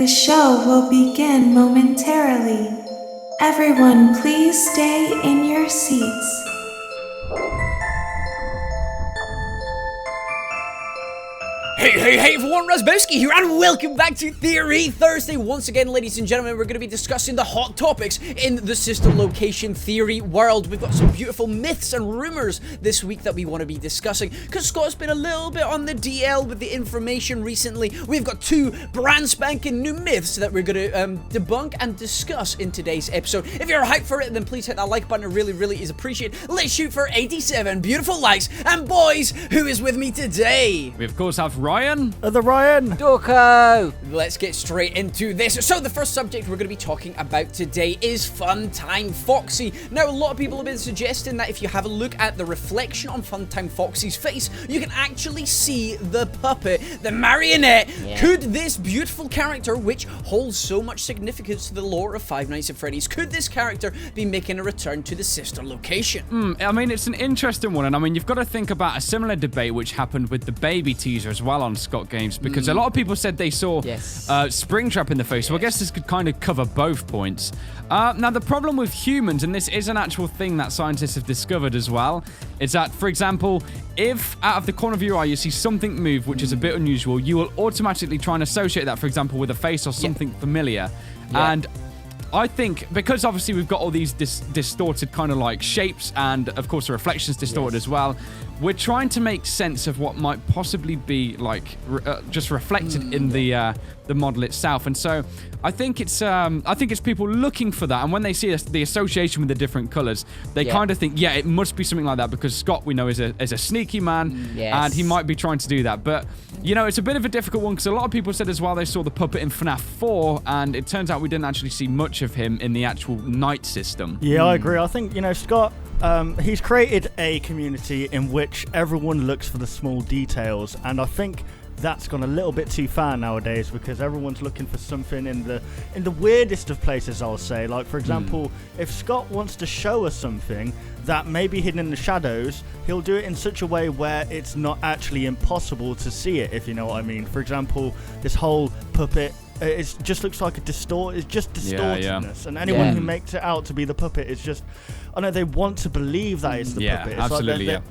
The show will begin momentarily. Everyone, please stay in your seats. Hey everyone, Razzbowski here, and welcome back to Theory Thursday. Once again, ladies and gentlemen, we're going to be discussing the hot topics in the Sister Location theory world. We've got some beautiful myths and rumors this week that we want to be discussing, because Scott's been a little bit on the DL with the information recently. We've got two brand spanking new myths that we're going to debunk and discuss in today's episode. If you're hyped for it, then please hit that like button. It really is appreciated. Let's shoot for 87 beautiful likes. And boys, who is with me today? We of course have Ryan. The Ryan. Dorko. Let's get straight into this. So the first subject we're going to be talking about today is Funtime Foxy. Now, a lot of people have been suggesting that if you have a look at the reflection on Funtime Foxy's face, you can actually see the puppet, the marionette. Yeah. Could this beautiful character, which holds so much significance to the lore of Five Nights at Freddy's, could this character be making a return to the Sister Location? I mean, it's an interesting one, and I mean, you've got to think about a similar debate which happened with the baby teaser as well on Scott Games, because a lot of people said they saw Springtrap in the face, so I guess this could kind of cover both points. Now, the problem with humans, and this is an actual thing that scientists have discovered as well, is that, for example, if out of the corner of your eye you see something move which is a bit unusual, you will automatically try and associate that, for example, with a face or something familiar. And I think, because obviously we've got all these distorted kind of like shapes, and of course the reflection's distorted as well, we're trying to make sense of what might possibly be like just reflected in the model itself. And so I think it's people looking for that, and when they see the association with the different colors, they kind of think, yeah, it must be something like that, because Scott, we know, is a sneaky man, and he might be trying to do that. But you know, it's a bit of a difficult one, because a lot of people said as well they saw the puppet in FNAF 4, and it turns out we didn't actually see much of him in the actual night system. Yeah, I agree. I think, you know, Scott, he's created a community in which everyone looks for the small details, and I think that's gone a little bit too far nowadays, because everyone's looking for something in the weirdest of places, I'll say. Like, for example, if Scott wants to show us something that may be hidden in the shadows, he'll do it in such a way where it's not actually impossible to see it, if you know what I mean. For example, this whole puppet, it just looks like it's just distortedness, and anyone who makes it out to be the puppet is just, I know they want to believe that it's the puppet. It's absolutely, like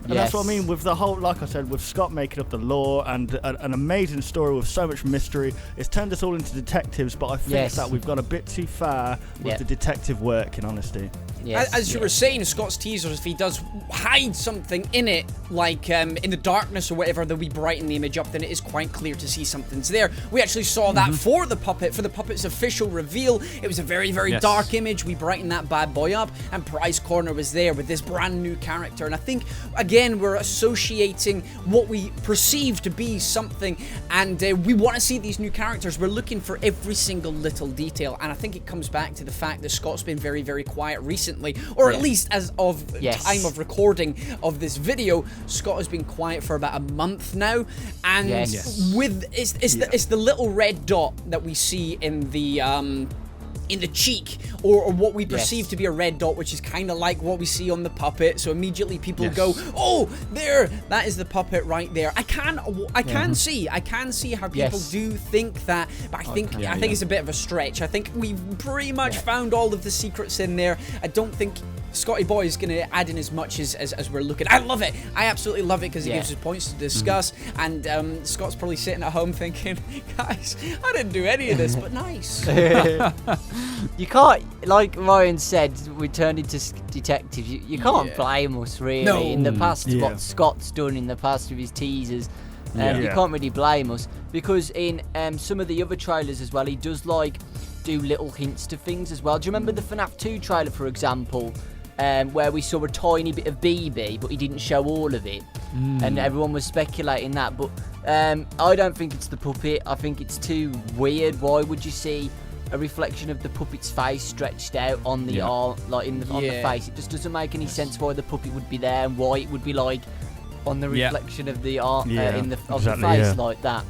and that's what I mean with the whole, like I said, with Scott making up the lore and an amazing story with so much mystery. It's turned us all into detectives, but I think that we've gone a bit too far with the detective work, in honesty. As you were saying, Scott's teasers, if he does hide something in it, like in the darkness or whatever, that we brighten the image up, then it is quite clear to see something's there. We actually saw that for the puppet's official reveal. It was a very dark image. We brightened that bad boy up, and Prize Corner was there with this brand new character. And I think, again, we're associating what we perceive to be something, and we want to see these new characters. We're looking for every single little detail, and I think it comes back to the fact that Scott's been very quiet recently. Or at least as of time of recording of this video, Scott has been quiet for about a month now, and with it's the little red dot that we see in the cheek, or what we perceive to be a red dot, which is kind of like what we see on the puppet. So immediately people go, oh, there, that is the puppet right there. I can see how people do think that, but I think it's a bit of a stretch. I think we've pretty much found all of the secrets in there. I don't think Scotty Boy is going to add in as much as we're looking. I love it. I absolutely love it, because it gives us points to discuss. And Scott's probably sitting at home thinking, guys, I didn't do any of this, but nice. You can't, like Ryan said, we turned into detectives. You can't blame us, really. No. In the past, what Scott's done in the past with his teasers, you can't really blame us, because in some of the other trailers as well, he does like do little hints to things as well. Do you remember the FNAF 2 trailer, for example? Where we saw a tiny bit of BB, but he didn't show all of it, and everyone was speculating that. But I don't think it's the puppet. I think it's too weird. Why would you see a reflection of the puppet's face stretched out on the arm, like on the face? It just doesn't make any sense why the puppet would be there and why it would be like on the reflection of the art the face like that.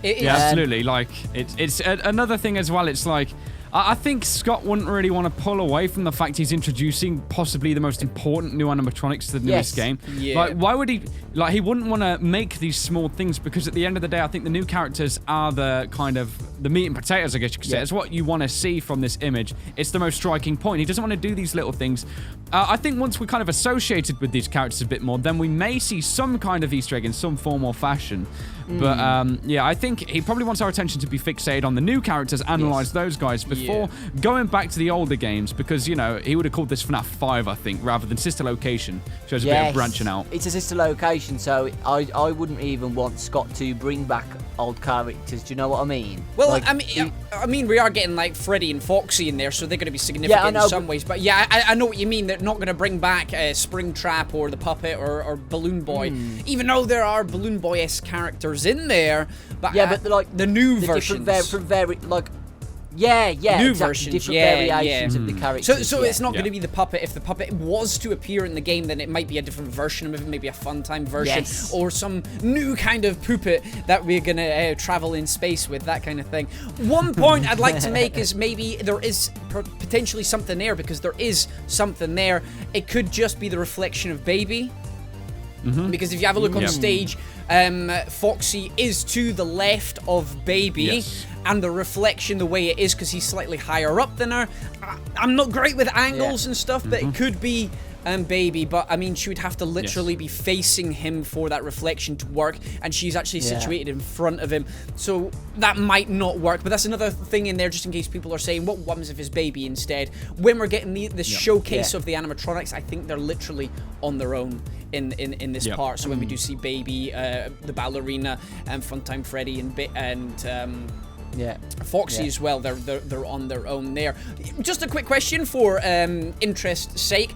Absolutely. Like it's another thing as well. It's like, I think Scott wouldn't really want to pull away from the fact he's introducing possibly the most important new animatronics to the newest game. Yeah. Like, why would he... Like, he wouldn't want to make these small things because at the end of the day, I think the new characters are the kind of... the meat and potatoes, I guess you could say. It's what you want to see from this image. It's the most striking point. He doesn't want to do these little things. I think once we're kind of associated with these characters a bit more, then we may see some kind of Easter egg in some form or fashion. But, yeah, I think he probably wants our attention to be fixated on the new characters, analyze those guys before going back to the older games, because, you know, he would have called this FNAF 5, I think, rather than Sister Location. Shows a bit of branching out. It's a Sister Location, so I wouldn't even want Scott to bring back old characters. Do you know what I mean? Well, like, I mean, we are getting like Freddy and Foxy in there, so they're going to be significant in some ways. But yeah, I know what you mean. They're not going to bring back Springtrap or the Puppet or Balloon Boy, even though there are Balloon Boy-esque characters in there. But but like the new the versions, different like. New versions, different variations of the characters. So it's not going to be the Puppet. If the Puppet was to appear in the game, then it might be a different version of it, maybe a Funtime version, or some new kind of puppet that we're going to travel in space with, that kind of thing. One point I'd like to make is maybe there is potentially something there, because there is something there. It could just be the reflection of Baby. Because if you have a look on stage, Foxy is to the left of Baby, and the reflection, the way it is, because he's slightly higher up than her. I'm not great with angles and stuff, but it could be Baby, but I mean, she would have to literally be facing him for that reflection to work, and she's actually situated in front of him, so that might not work. But that's another thing in there, just in case people are saying, what happens if it's Baby instead? When we're getting the showcase of the animatronics, I think they're literally on their own in this part. So when we do see Baby, the Ballorina, and Funtime Freddy, and Foxy as well, they're on their own there. Just a quick question for interest's sake: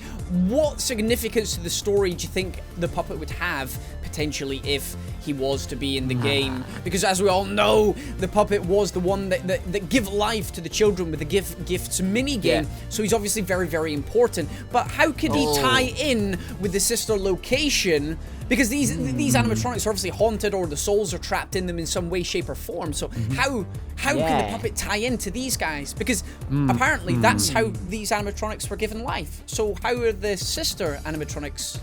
what significance to the story do you think the Puppet would have potentially if he was to be in the game? Because as we all know, the Puppet was the one that give life to the children with the gifts mini game, so he's obviously very, very important. But how could he tie in with the Sister Location? Because these animatronics are obviously haunted, or the souls are trapped in them in some way, shape, or form. So how can the Puppet tie into these guys? Because apparently that's how these animatronics were given life. So how are the sister animatronics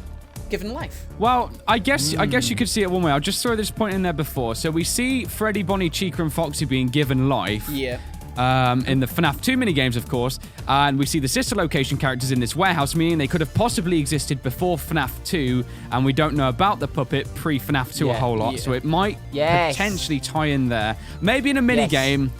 given life? Well, I guess you could see it one way. I'll just throw this point in there before. So we see Freddy, Bonnie, Chica, and Foxy being given life. In the FNAF 2 minigames, of course, and we see the Sister Location characters in this warehouse, meaning they could have possibly existed before FNAF 2, and we don't know about the Puppet pre-FNAF 2 a whole lot, so it might potentially tie in there. Maybe in a minigame.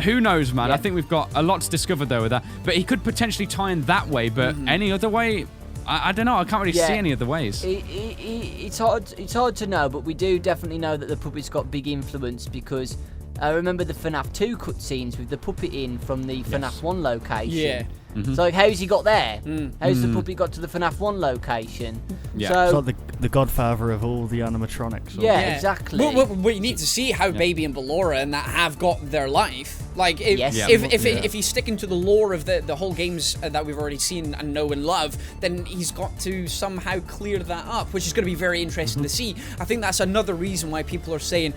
Who knows, man? I think we've got a lot to discover, though, with that. But he could potentially tie in that way, but any other way... I don't know. I can't really see any other ways. It's hard to know, but we do definitely know that the Puppet's got big influence, because... I remember the FNAF 2 cutscenes with the Puppet in from the FNAF 1 location. So, like, how's he got there? How's the Puppet got to the FNAF 1 location? So, it's like the godfather of all the animatronics. Exactly. Well, you need to see how Baby and Ballora and that have got their life. Like, if he's sticking to the lore of the whole games that we've already seen and know and love, then he's got to somehow clear that up, which is going to be very interesting to see. I think that's another reason why people are saying,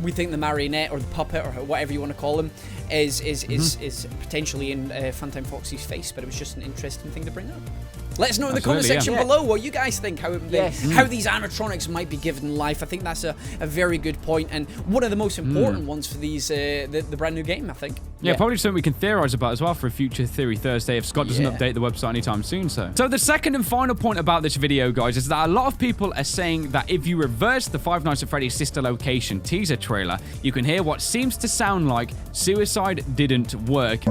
we think the marionette or the puppet or whatever you want to call him is potentially in Funtime Foxy's face, but it was just an interesting thing to bring up. Let us know in the comment section below what you guys think, how these animatronics might be given life. I think that's a very good point, and one of the most important ones for these the brand new game, I think. Yeah, probably something we can theorize about as well for a future Theory Thursday if Scott doesn't update the website anytime soon. So the second and final point about this video, guys, is that a lot of people are saying that if you reverse the Five Nights at Freddy's Sister Location teaser trailer, you can hear what seems to sound like suicide didn't work.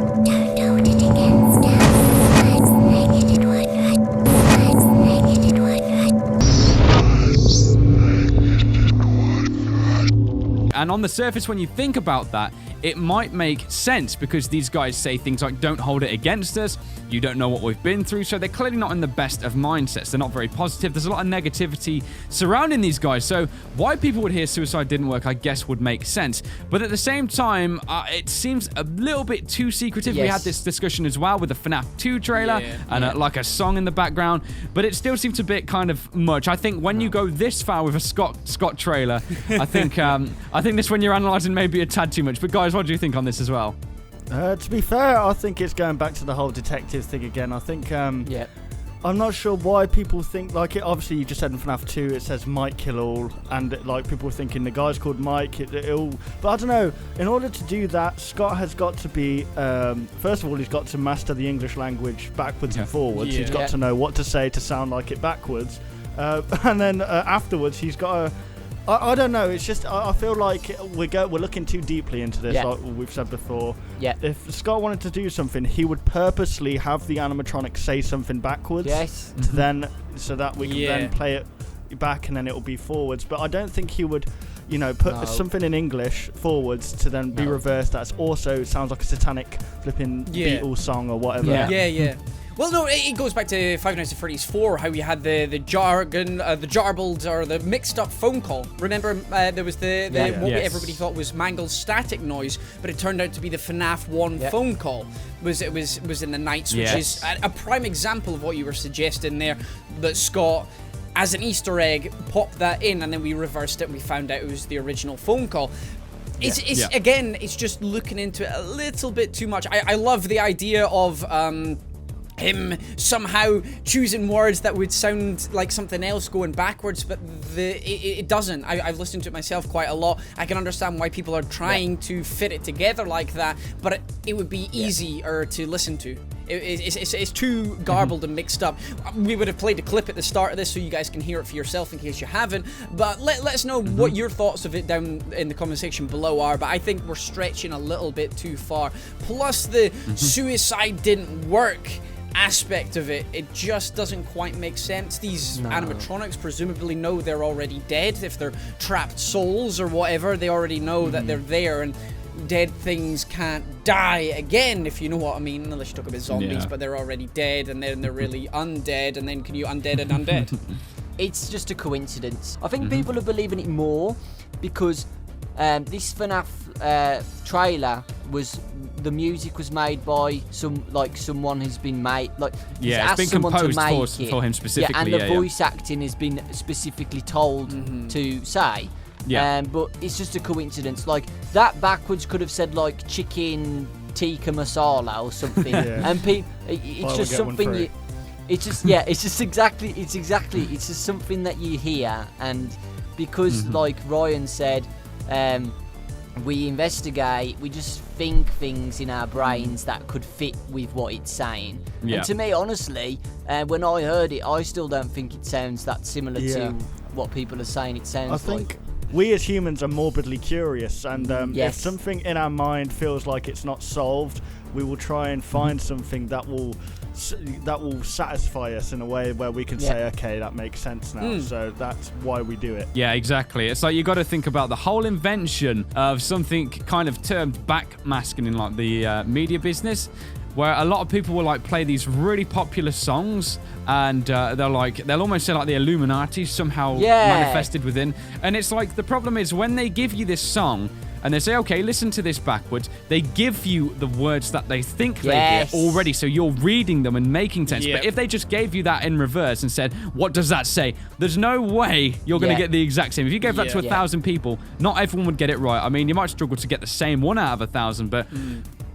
And on the surface, when you think about that, it might make sense because these guys say things like, don't hold it against us, you don't know what we've been through, so they're clearly not in the best of mindsets. They're not very positive. There's a lot of negativity surrounding these guys, so why people would hear suicide didn't work, I guess, would make sense. But at the same time, it seems a little bit too secretive. We had this discussion as well with the FNAF 2 trailer and like a song in the background, but it still seems a bit kind of much. I think when you go this far with a Scott trailer, I think this one you're analysing maybe a tad too much. But guys, what do you think on this as well? To be fair, I think it's going back to the whole detective thing again. I think I'm not sure why people think like it. Obviously, you just said in FNAF 2 it says Mike kill all, and like people were thinking the guy's called Mike. But I don't know. In order to do that, Scott has got to be first of all, he's got to master the English language backwards and forwards. He's got to know what to say to sound like it backwards, and then afterwards he's got to. I don't know. It's just I feel like we're looking too deeply into this, like we've said before. Yeah. If Scott wanted to do something, he would purposely have the animatronic say something backwards. Yes. Then so that we can then play it back, and then it will be forwards. But I don't think he would, put something in English forwards to then be reversed. That's also sounds like a satanic flipping Beatles song or whatever. Yeah. Well, no, it goes back to Five Nights at Freddy's 4, how you had the jargon, the jarbled, or the mixed-up phone call. Remember, there was everybody thought was mangled static noise, but it turned out to be the FNAF 1 phone call. It was in the nights, which is a prime example of what you were suggesting there, that Scott, as an Easter egg, popped that in, and then we reversed it, and we found out it was the original phone call. Again, it's just looking into it a little bit too much. I love the idea of him somehow choosing words that would sound like something else going backwards, but it doesn't. I've listened to it myself quite a lot. I can understand why people are trying to fit it together like that, but it would be easier to listen to. It's too garbled and mixed up. We would have played a clip at the start of this so you guys can hear it for yourself in case you haven't, but let us know what your thoughts of it down in the comment section below are. But I think we're stretching a little bit too far. Plus the suicide didn't work aspect of it just doesn't quite make sense. These animatronics presumably know they're already dead. If they're trapped souls or whatever, they already know that they're there, and dead things can't die again, if you know what I mean, unless you talk about zombies, but they're already dead, and then they're really undead, and then can you undead and undead? It's just a coincidence. I think people are believing it more because this FNAF trailer the music was made by someone who's been made it's been composed for him specifically. And the voice acting has been specifically told to say. But it's just a coincidence. Like that backwards could have said like chicken tikka masala or something, and it's just something it's just something that you hear, and because like Ryan said, we investigate, we just think things in our brains that could fit with what it's saying. And to me, honestly, when I heard it, I still don't think it sounds that similar to what people are saying it sounds like. I think we as humans are morbidly curious, and if something in our mind feels like it's not solved, we will try and find something that will satisfy us in a way where we can say, okay, that makes sense now. So that's why we do it. Yeah, exactly. It's like you got to think about the whole invention of something kind of termed backmasking in like the media business, where a lot of people will like play these really popular songs, and they'll almost say like the Illuminati somehow manifested within. And it's like the problem is when they give you this song and they say, okay, listen to this backwards, they give you the words that they think they get already, so you're reading them and making sense. But if they just gave you that in reverse and said, what does that say? There's no way you're going to get the exact same. If you gave that to 1,000 people, not everyone would get it right. I mean, you might struggle to get the same one out of 1,000, but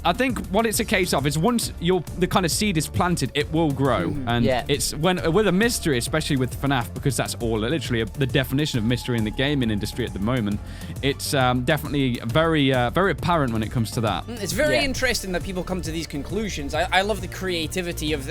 I think what it's a case of is once the kind of seed is planted, it will grow. And it's with a mystery, especially with FNAF, because that's all literally the definition of mystery in the gaming industry at the moment. It's definitely very apparent when it comes to that. It's very interesting that people come to these conclusions. I love the creativity of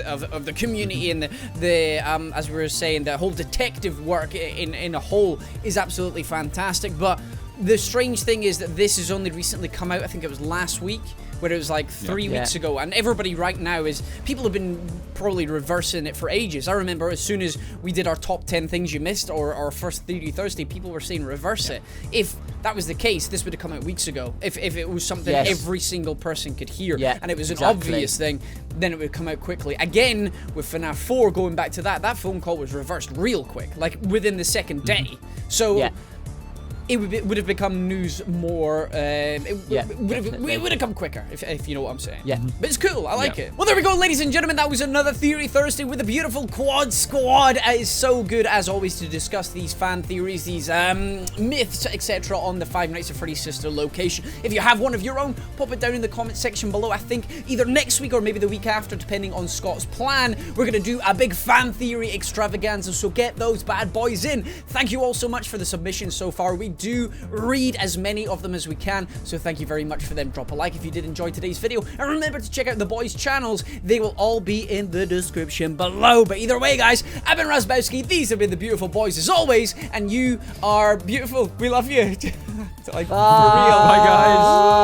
the community, and the as we were saying, the whole detective work in a whole is absolutely fantastic. But the strange thing is that this has only recently come out. I think it was last week, where it was like 3 weeks ago, and everybody right now people have been probably reversing it for ages. I remember as soon as we did our top 10 things you missed, or our first 30 Thursday, people were saying reverse it. If that was the case, this would have come out weeks ago. If it was something every single person could hear, and it was an obvious thing, then it would come out quickly. Again, with FNAF 4, going back to that phone call was reversed real quick, like within the second day. So it would have become news more. It would have come quicker, if you know what I'm saying. Yeah. But it's cool. I like it. Well, there we go, ladies and gentlemen. That was another Theory Thursday with a beautiful Quad Squad. It is so good, as always, to discuss these fan theories, these myths, etc. on the Five Nights at Freddy's Sister Location. If you have one of your own, pop it down in the comment section below. I think either next week or maybe the week after, depending on Scott's plan, we're going to do a big fan theory extravaganza. So get those bad boys in. Thank you all so much for the submissions so far. We do read as many of them as we can, so thank you very much for them. Drop a like if you did enjoy today's video, and remember to check out the boys' channels. They will all be in the description below. But either way, guys, I've been Razzbowski. These have been the beautiful boys as always, and you are beautiful. We love you. Like, for real. Bye, guys.